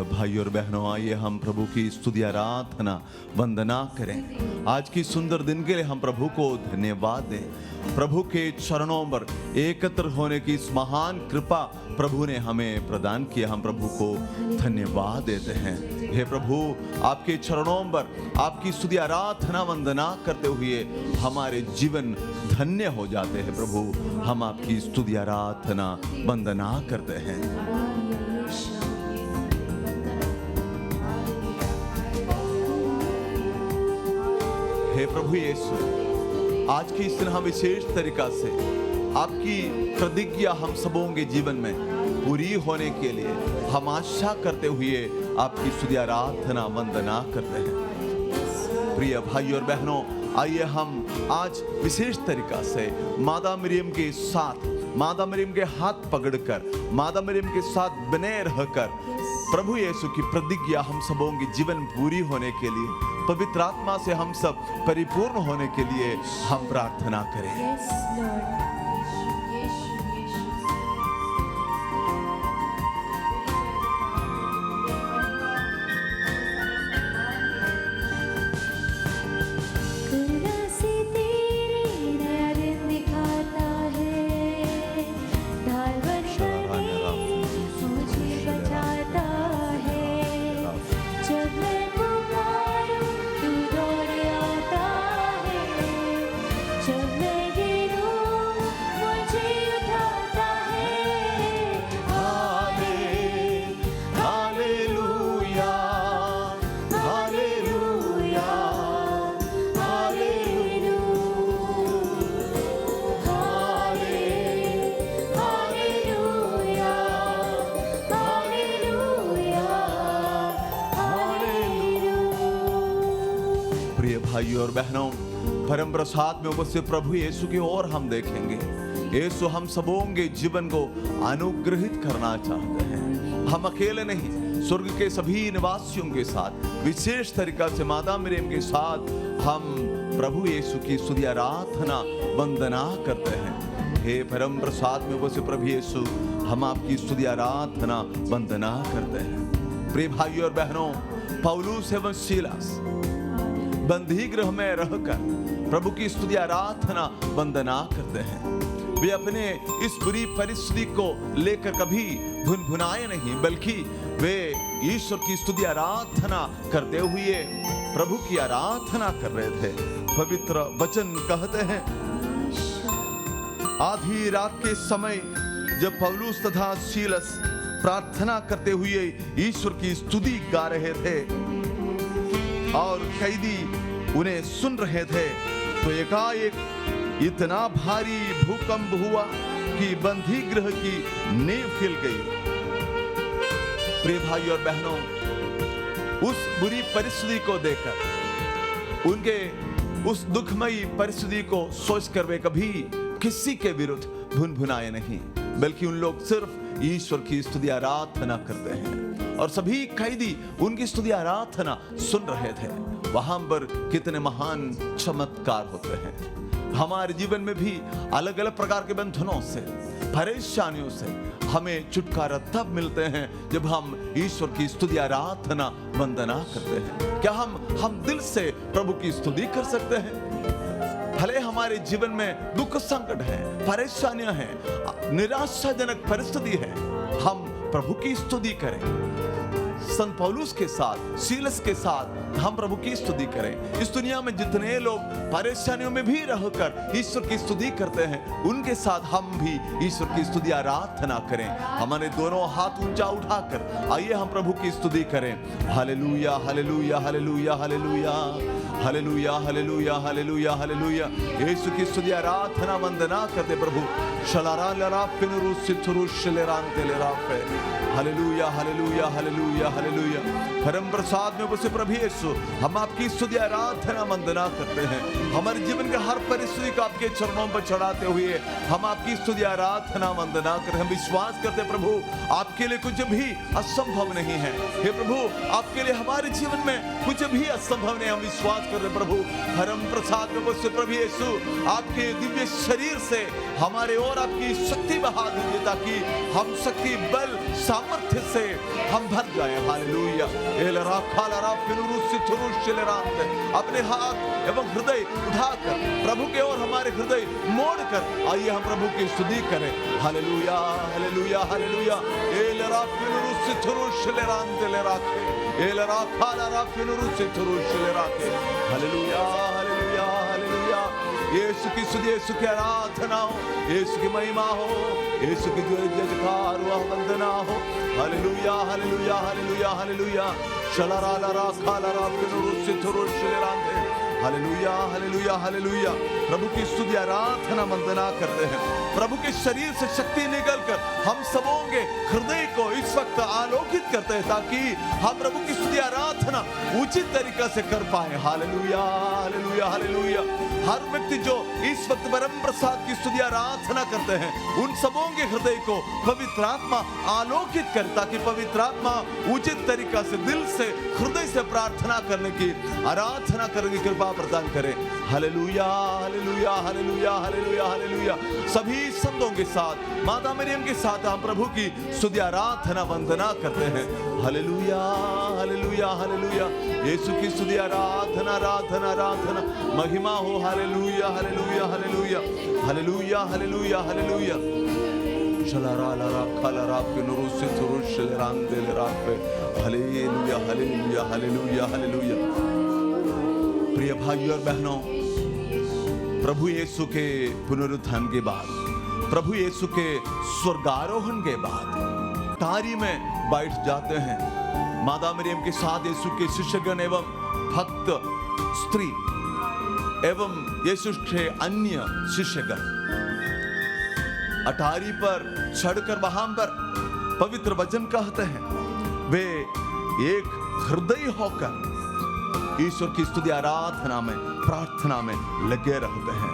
भाई और बहनों, आइए हम प्रभु की स्तुति आराधना वंदना करें। आज की सुंदर दिन के लिए हम प्रभु को धन्यवाद दें। प्रभु के चरणों पर एकत्र होने की इस महान कृपा प्रभु ने हमें प्रदान किया। हम प्रभु को धन्यवाद देते हैं। हे प्रभु, आपके चरणों पर आपकी स्तुति आराधना वंदना करते हुए हमारे जीवन धन्य हो जाते हैं। प्रभु, हम आपकी स्तुति आराधना वंदना करते हैं। हे प्रभु यीशु, आज की इस दिन हम विशेष तरीका से आपकी प्रतिज्ञा हम सबों के जीवन में पूरी होने के लिए हम आशा करते हुए आपकी स्तुति आराधना वंदना करते हैं। प्रिय भाई और बहनों, आइए हम आज विशेष तरीका से मादा मरियम के साथ, मादा मरियम के हाथ पकड़कर, मादा मरियम के साथ बने रहकर प्रभु यीशु की प्रतिज्ञा हम सबों की जीवन पूरी होने के लिए, पवित्र आत्मा से हम सब परिपूर्ण होने के लिए हम प्रार्थना करें। Yes, Lord. भाइयों और बहनों, परम प्रसाद में उपस्थित प्रभु यीशु की ओर हम देखेंगे। यीशु हम सबों के जीवन को अनुग्रहित करना चाहते हैं। हम अकेले नहीं, स्वर्ग के सभी निवासियों के साथ, विशेष तरीका से मादा मरियम के साथ हम प्रभु यीशु की स्तुति आराधना वंदना करते हैं। हे परम प्रसाद में उपस्थित प्रभु यीशु, हम आपकी स्तुति आराधना वंदना करते हैं। प्रिय भाइयों और बहनों, पौलुस एवं सीलास बंदी गृह में रहकर प्रभु की स्तुति आराधना वंदना करते हैं। वे अपने इस बुरी परिस्थिति को लेकर कभी भुनभुनाए नहीं, बल्कि वे ईश्वर की स्तुति आराधना करते हुए प्रभु की आराधना कर रहे थे। पवित्र वचन कहते हैं, आधी रात के समय जब पौलुस तथा सीलास प्रार्थना करते हुए ईश्वर की स्तुति गा रहे थे और कैदी उन्हें सुन रहे थे, तो एकाएक इतना भारी भूकंप हुआ कि बंदी गृह की नींव हिल गई। प्रिय भाई और बहनों, उस बुरी परिस्थिति को देखकर, उनके उस दुखमयी परिस्थिति को सोचकर वे कभी किसी के विरुद्ध भुनभुनाए नहीं, बल्कि उन लोग सिर्फ ईश्वर की स्तुति आराधना करते हैं। और सभी कैदी उनकी स्तुति आराधना सुन रहे थे। वहां पर कितने महान चमत्कार होते हैं। हमारे जीवन में भी अलग अलग प्रकार के बंधनों से, परेशानियों से हमें छुटकारा तब मिलते हैं जब हम ईश्वर की स्तुति आराधना वंदना करते हैं। क्या हम दिल से प्रभु की स्तुति कर सकते हैं? भले हमारे जीवन में दुख संकट है, परेशानियां हैं, निराशाजनक परिस्थिति है, हम प्रभु की स्तुति करें। संत पौलुस के साथ, सीलास के साथ हम प्रभु की स्तुति करें। इस दुनिया में जितने लोग परेशानियों में भी रहकर ईश्वर की स्तुति करते हैं, उनके साथ हम भी ईश्वर की स्तुति आराधना करें। हमारे दोनों हाथ ऊंचा उठाकर आइए हम प्रभु की स्तुति करें। Hallelujah, hallelujah, hallelujah, hallelujah, hallelujah, hallelujah, hallelujah, hallelujah. Yeshu की स्तुति आराधना वंदना करते प्रभु। शलारा लरा पिनरु सितरु शलेरांते लेराफे। Hallelujah, hallelujah, hallelujah, hallelujah. परम प्रसाद में बसे प्रभु यीशु, हम आपकी स्तुति आराधना वंदना करते हैं। हमारे जीवन के हर परिस्थिति को आपके चरणों पर चढ़ाते हुए हम आपकी स्तुति आराधना वंदना करते हैं। हम विश्वास करते हैं प्रभु, आपके लिए कुछ भी असंभव नहीं है। हे प्रभु, आपके लिए हमारे जीवन में कुछ भी असंभव नहीं। हम विश्वास करते हैं प्रभु, परम प्रसाद में बसे प्रभु यीशु, आपके दिव्य शरीर से हमारे और आपकी शक्ति बहा दीजिए, ताकि हम शक्ति, बल, सामर्थ्य से हम भर जाए। हालेलुया। अपने हाथ एवं हृदय उठाकर प्रभु के और हमारे हृदय मोड़कर आइए हम प्रभु की स्तुति करें। Hallelujah, hallelujah, hallelujah. Hallelujah, hallelujah, hallelujah. Yeshu की स्तुति, यीशु की आराधना हो, यीशु की महिमा हो, यीशु की जयकार व वंदना हो। Hallelujah, hallelujah, hallelujah, hallelujah. शलरालरा खालरा फिनुरुसि थुरुशलेरांते। Hallelujah, hallelujah, hallelujah. प्रभु की स्तुति आराधना वंदना करते हैं। प्रभु के शरीर से शक्ति निकलकर हम सबों के हृदय को इस वक्त आलोकित करते हैं, ताकि हम प्रभु की स्तुति आराधना उचित तरीका से कर पाए। Hallelujah, hallelujah, hallelujah. हर व्यक्ति जो इस वक्त परम प्रसाद की स्तुति आराधना करते हैं, उन सबों के हृदय को पवित्र आत्मा आलोकित करे, ताकि पवित्र आत्मा उचित तरीका से, दिल से, हृदय से प्रार्थना करने की, आराधना करने की कृपा प्रदान करे। Hallelujah, hallelujah, hallelujah, hallelujah, hallelujah. सभी संतों के साथ, माता मरियम के साथ हम प्रभु की स्तुति आराधना वंदना करते हैं। Hallelujah, hallelujah, hallelujah. यीशु की स्तुति आराधना, आराधना, आराधना, महिमा हो। Hallelujah, hallelujah, hallelujah, hallelujah, hallelujah, hallelujah. शलरालरा खालरा फिनुरुसि थुरुशलेरांदेलेराफे। Hallelujah, hallelujah, hallelujah, hallelujah. प्रिय भाइयों और बहनों, प्रभु यीशु के पुनरुत्थान के बाद, प्रभु यीशु के स्वर्गारोहण के बाद तारी में बैठ जाते हैं। माता मरियम के साथ यीशु के शिष्यगण एवं भक्त स्त्री एवं यीशु के अन्य शिष्यगण अटारी पर चढ़कर वहां पर पवित्र वचन कहते हैं, वे एक हृदय होकर ईश्वर की स्तुति आराधना में, प्रार्थना में लगे रहते हैं।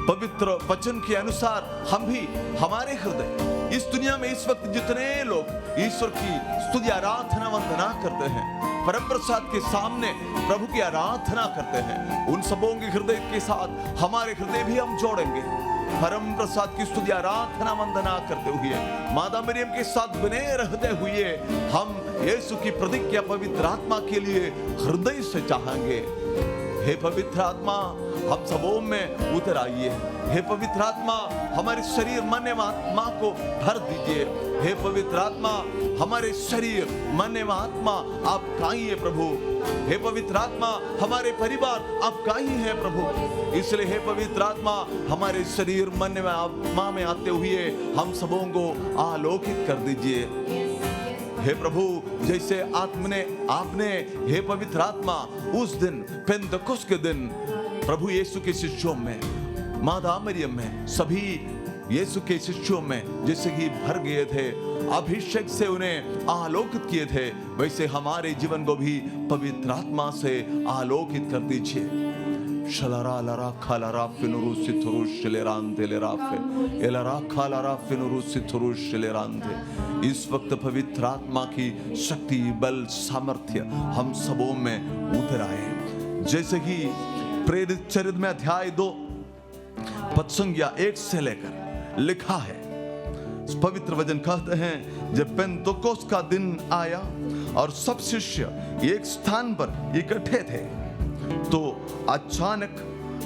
पवित्र वचन के अनुसार हम भी, हमारे हृदय, इस दुनिया में इस वक्त जितने लोग ईश्वर की स्तुति आराधना वंदना करते हैं, परम प्रसाद के सामने प्रभु की आराधना करते हैं, उन सबों के हृदय के साथ हमारे हृदय भी हम जोड़ेंगे। परम प्रसाद की स्तुति आराधना वंदना करते हुए, माता मरियम के साथ बने रहते हुए हम यीशु की प्रतिज्ञा पवित्र आत्मा के लिए हृदय से चाहेंगे। हे पवित्र आत्मा, हम सबों में उतर आइए। हे पवित्र आत्मा, हमारे शरीर, मन एवं आत्मा को भर दीजिए। हे पवित्र आत्मा, हमारे शरीर, मन एवं आत्मा आपका ही है प्रभु। हे पवित्र आत्मा, हमारे परिवार आपका ही है प्रभु। इसलिए हे पवित्र आत्मा, हमारे शरीर, मन एवं आत्मा में आते हुए हम सबों को आलोकित कर दीजिए। हे प्रभु, जैसे आपने हे पवित्र आत्मा उस दिन पेंतकुस्त के दिन प्रभु यीशु के शिष्यों में, माता मरियम में, सभी यीशु के शिष्यों में जैसे कि भर गए थे, अभिषेक से उन्हें आलोकित किए थे, वैसे हमारे जीवन को भी पवित्र आत्मा से आलोकित कर दीजिए। शलरा लरा खालरा फिनुरुसि थुरुशलेरांदेलेराफे। एलरा खालरा फिनुरुसि थुरुशलेरांदे। इस वक्त पवित्र आत्मा की शक्ति, बल, सामर्थ्य हम सबों में उतर आए। जैसे कि प्रेरित चरित्र में अध्याय 2 पद संख्या 1 से लेकर लिखा है, पवित्र वचन कहते हैं, जब पेंतुकोस्त का दिन आया और सब शिष्य एक स्थान पर इकट्ठे थे, तो अचानक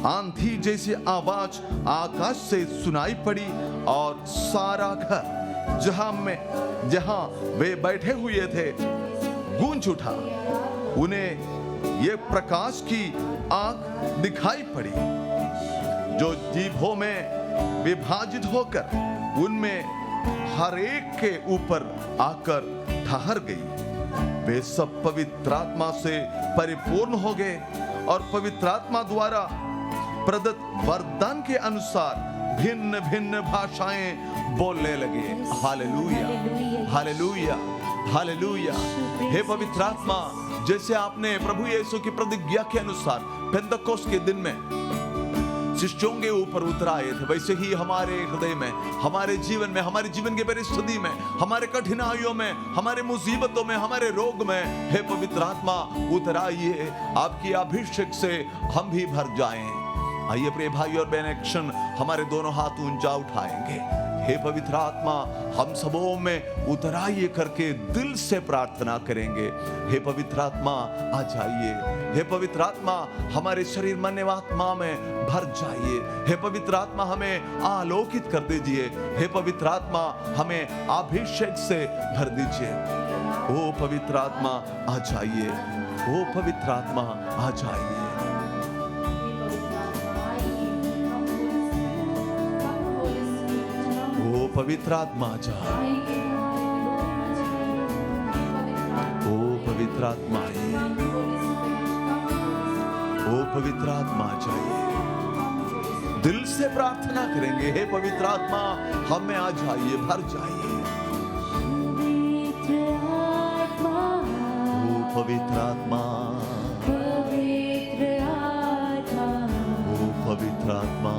आंधी जैसी आवाज आकाश से सुनाई पड़ी और सारा घर जहां वे बैठे हुए थे गूंज उठा। उन्हें ये प्रकाश की आंख दिखाई पड़ी, जो जीभों में विभाजित होकर उनमें हर एक के ऊपर आकर ठहर गई। वे सब पवित्र आत्मा से परिपूर्ण हो गए और पवित्र आत्मा द्वारा प्रदत्त वरदान के अनुसार भिन्न भिन्न भाषाएं बोलने लगे। Hallelujah, hallelujah. हालेलुया। हे पवित्र आत्मा, जैसे आपने प्रभु यीशु की प्रतिज्ञा के अनुसार पेंतकोस्त के दिन में शिष्यों के ऊपर उतराए थे, वैसे ही हमारे हृदय में, हमारे जीवन में, हमारे जीवन की परिस्थिति में, हमारे कठिनाइयों में, हमारे मुसीबतों में, हमारे रोग में, हे पवित्र आत्मा उतराइए। आपकी अभिषेक से हम भी भर जाएं। आइए प्रिय भाई और बहन, एक क्षण हमारे दोनों हाथ ऊंचा उठाएंगे। हे पवित्र आत्मा, हम सबों में उतराइए करके दिल से प्रार्थना करेंगे। हे पवित्र आत्मा आ जाइए। हे पवित्र आत्मा हमारे शरीर मन एवं आत्मा में भर जाइए। हे पवित्र आत्मा हमें आलोकित कर दीजिए। हे पवित्र आत्मा हमें अभिषेक से भर दीजिए। ओ पवित्र आत्मा आ जाइए। ओ पवित्र आत्मा आ जाइए। ओ पवित्र आत्मा आ जाइए। ओ पवित्र आत्मा आइए। ओ पवित्र आत्मा आ जाइए। दिल से प्रार्थना करेंगे। हे पवित्र आत्मा हमें आ जाइए, भर जाइए। ओ पवित्र आत्मा, ओ पवित्र आत्मा,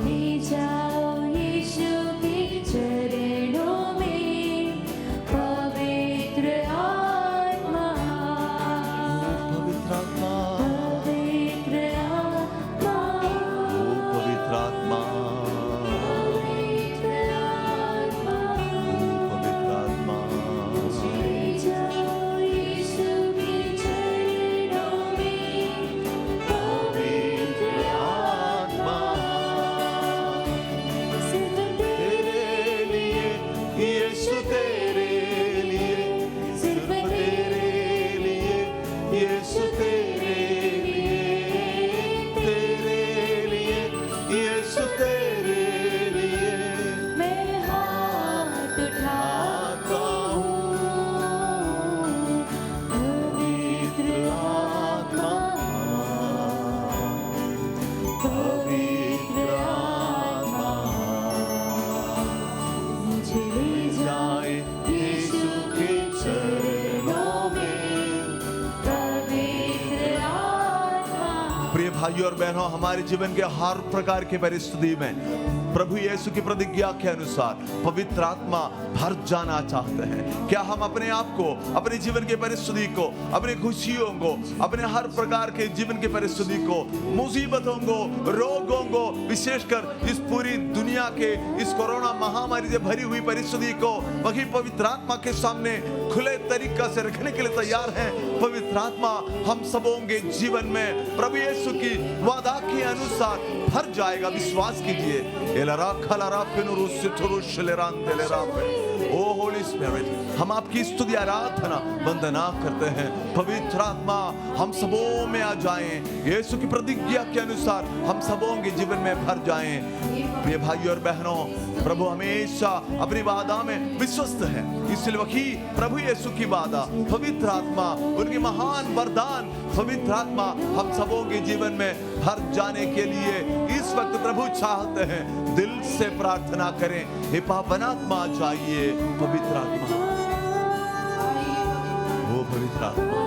ले जाओ यीशु के चरणों में, पवित्र आत्मा, पवित्र आत्मा, पवित्र आत्मा, ओ पवित्र आत्मा, पवित्र आत्मा, ओ पवित्र आत्मा, ले जाओ यीशु के चरणों में, पवित्र आत्मा सिर्फ तेरे लिए, यीशु तेरे लिए, सिर्फ तेरे लिए, यीशु तेरे लिए, यीशु तेरे लिए मैं हाथ उठाता हूँ, पवित्र आत्मा, पवित्र आत्मा, मुझे ले जाए यीशु के चरणों में, पवित्र आत्मा। प्रिय भाइयों और बहनों, हमारे जीवन के हर प्रकार की परिस्थिति में प्रभु यीशु की प्रतिज्ञा के अनुसार पवित्र आत्मा भर जाना चाहते हैं। क्या हम अपने आप को, अपने जीवन की परिस्थिति को, अपनी खुशियों को, अपने हर प्रकार के जीवन की परिस्थिति को, मुसीबतों को, रोगों को, विशेषकर इस पूरी दुनिया के इस कोरोना महामारी से भरी हुई परिस्थिति को वही पवित्र आत्मा के सामने खुले तरीका से रखने के लिए तैयार हैं? पवित्र आत्मा हम सबों के जीवन में प्रभु यीशु की वादा के अनुसार भर जाएगा। विश्वास कीजिए। ओ होली स्पिरिट, हम आपकी स्तुति आराधना वंदना करते हैं। पवित्र आत्मा हम सबों में आ जाएं। यीशु की प्रतिज्ञा के अनुसार हम सबों के जीवन में भर जाएं। प्रिय भाइयों और बहनों, प्रभु हमेशा अपनी वादा में विश्वस्त है। इसलिए वही प्रभु यीशु की वादा, पवित्र आत्मा, उनकी महान वरदान, पवित्र आत्मा हम सबों के जीवन में भर जाने के लिए इस वक्त प्रभु चाहते हैं। दिल से प्रार्थना करें। हे पावन आत्मा जाइए। पवित्र आत्मा, वो पवित्र आत्मा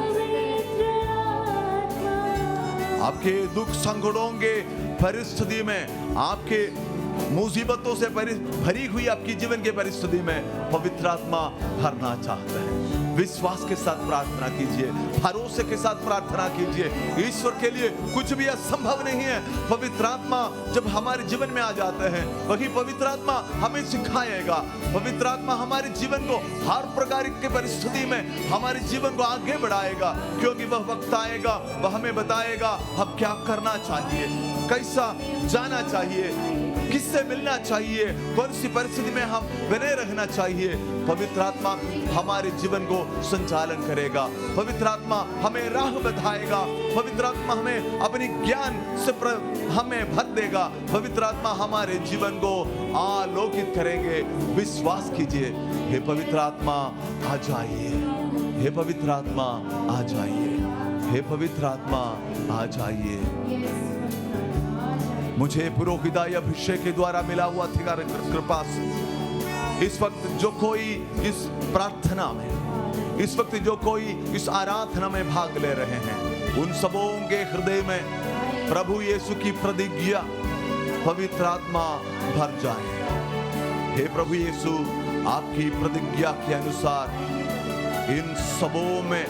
आपके दुख संकटों के परिस्थिति में, आपके मुसीबतों से भरी हुई आपकी जीवन के परिस्थिति में पवित्र आत्मा भरना चाहते हैं। विश्वास के साथ प्रार्थना कीजिए, भरोसे के साथ प्रार्थना कीजिए। ईश्वर के लिए कुछ भी असंभव नहीं है। पवित्र आत्मा जब हमारे जीवन में आ जाते हैं, वही पवित्र आत्मा हमें सिखाएगा। पवित्र आत्मा हमारे जीवन को हर प्रकार की परिस्थिति में हमारे जीवन को आगे बढ़ाएगा, क्योंकि वह वक्त आएगा, वह हमें बताएगा हम क्या करना चाहिए, कैसा जाना चाहिए, किससे मिलना चाहिए, कौन सी परिस्थिति में हम बने रहना चाहिए। पवित्र आत्मा हमारे जीवन को संचालन करेगा। पवित्र आत्मा हमें राह बताएगा। पवित्र आत्मा हमें अपनी ज्ञान से हमें भर देगा। पवित्र आत्मा हमारे जीवन को आलोकित करेंगे। विश्वास कीजिए। हे पवित्र आत्मा आ जाइए। हे पवित्र आत्मा आ जाइए। हे पवित्र आत्मा आ जाइए। मुझे पुरोहिताई अभिषेक के द्वारा मिला हुआ अधिकार कृपा से इस वक्त जो कोई इस प्रार्थना में, इस वक्त जो कोई इस आराधना में भाग ले रहे हैं, उन सबों के हृदय में प्रभु यीशु की प्रतिज्ञा, पवित्र आत्मा भर जाए। हे प्रभु यीशु, आपकी प्रतिज्ञा के अनुसार इन सबों में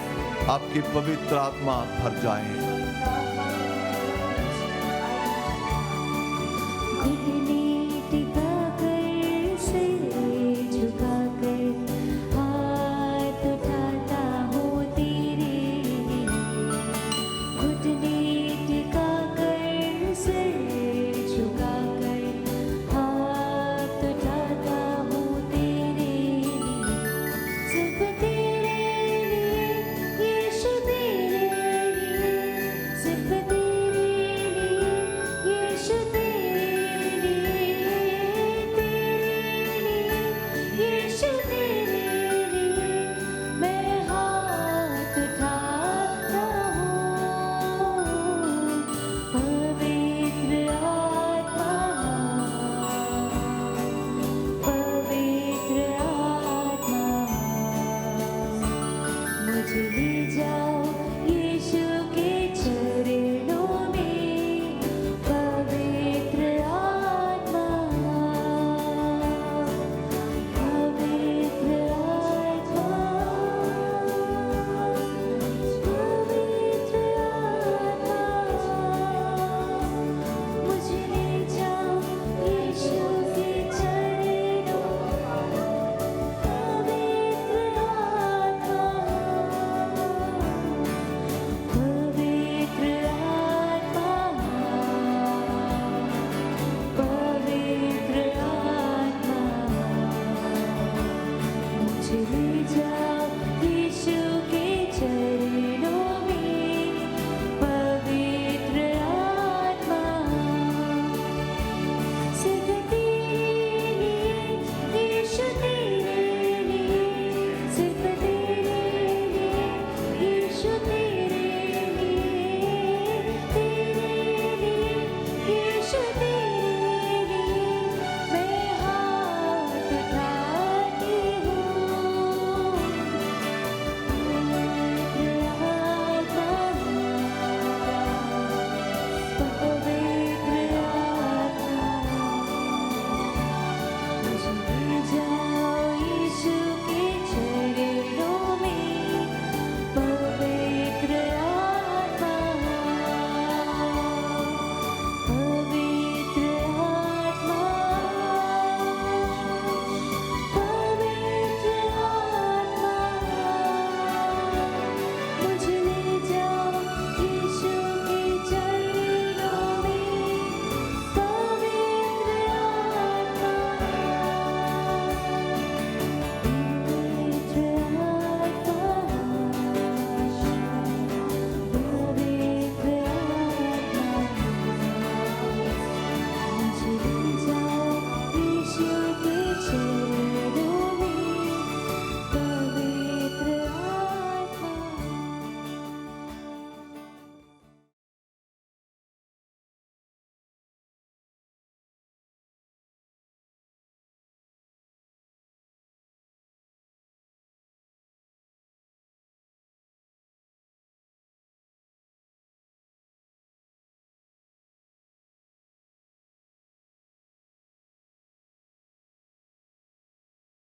आपकी पवित्र आत्मा भर जाए।